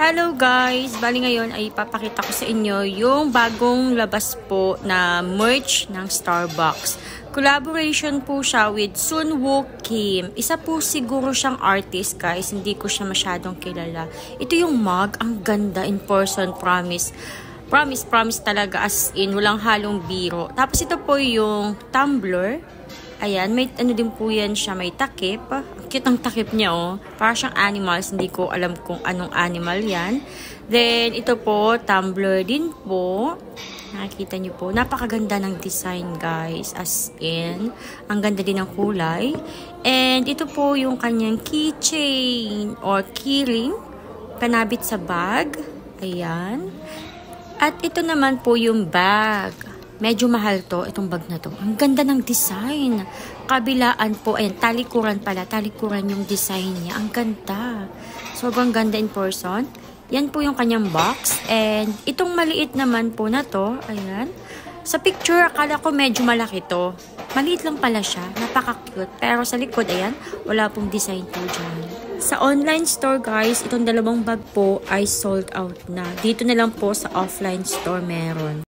Hello guys! Bali ngayon ay ipapakita ko sa inyo yung bagong labas po na merch ng Starbucks. Collaboration po siya with Sunwoo Kim. Isa po siguro siyang artist guys, hindi ko siya masyadong kilala. Ito yung mug, ang ganda in person, promise. Promise talaga as in, walang halong biro. Tapos ito po yung tumbler. Ayan, may ano din po yan siya, may takip. Ang cute ang takip niya, oh. Para siyang animals, hindi ko alam kung anong animal yan. Then, ito po, tumbler din po. Nakikita niyo po, napakaganda ng design, guys. As in, ang ganda din ng kulay. And, ito po yung kanyang keychain or keyring. Panabit sa bag. Ayan. At ito naman po yung bag. Medyo mahal to, itong bag na to. Ang ganda ng design. Kabilaan po, ayan, talikuran pala. Talikuran yung design niya. Ang ganda. Sobrang ganda in person. Yan po yung kanyang box. And itong maliit naman po na to, ayan. Sa picture, akala ko medyo malaki to. Maliit lang pala siya. Napaka-cute. Pero sa likod, ayan, wala pong design po dyan. Sa online store, guys, itong dalawang bag po ay sold out na. Dito na lang po sa offline store meron.